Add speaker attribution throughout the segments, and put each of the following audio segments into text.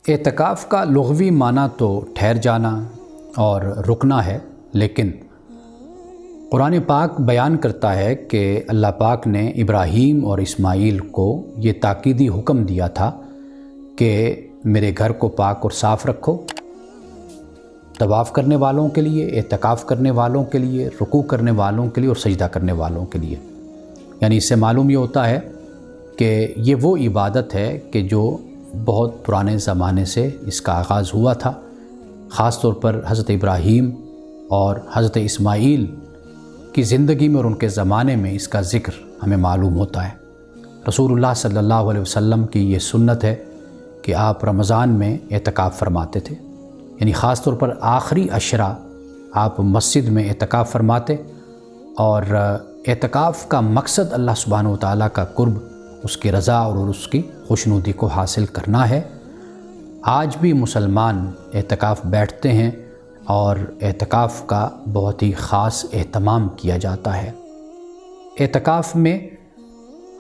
Speaker 1: اعتکاف کا لغوی معنی تو ٹھہر جانا اور رکنا ہے، لیکن قرآن پاک بیان کرتا ہے کہ اللہ پاک نے ابراہیم اور اسماعیل کو یہ تاکیدی حکم دیا تھا کہ میرے گھر کو پاک اور صاف رکھو، طواف کرنے والوں کے لیے، اعتکاف کرنے والوں کے لیے، رکوع کرنے والوں کے لیے اور سجدہ کرنے والوں کے لیے۔ یعنی اس سے معلوم یہ ہوتا ہے کہ یہ وہ عبادت ہے کہ جو بہت پرانے زمانے سے اس کا آغاز ہوا تھا، خاص طور پر حضرت ابراہیم اور حضرت اسماعیل کی زندگی میں اور ان کے زمانے میں اس کا ذکر ہمیں معلوم ہوتا ہے۔ رسول اللہ صلی اللہ علیہ وسلم کی یہ سنت ہے کہ آپ رمضان میں اعتکاف فرماتے تھے، یعنی خاص طور پر آخری عشرہ آپ مسجد میں اعتکاف فرماتے، اور اعتکاف کا مقصد اللہ سبحانہ وتعالیٰ کا قرب، اس کی رضا اور اس کی خوشنودی کو حاصل کرنا ہے۔ آج بھی مسلمان اعتکاف بیٹھتے ہیں اور اعتکاف کا بہت ہی خاص اہتمام کیا جاتا ہے۔ اعتکاف میں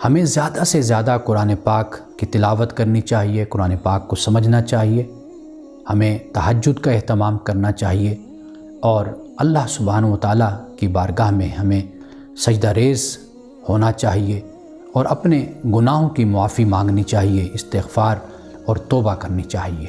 Speaker 1: ہمیں زیادہ سے زیادہ قرآن پاک کی تلاوت کرنی چاہیے، قرآن پاک کو سمجھنا چاہیے، ہمیں تہجد کا اہتمام کرنا چاہیے، اور اللہ سبحانہ وتعالیٰ کی بارگاہ میں ہمیں سجدہ ریز ہونا چاہیے اور اپنے گناہوں کی معافی مانگنی چاہیے، استغفار اور توبہ کرنی چاہیے۔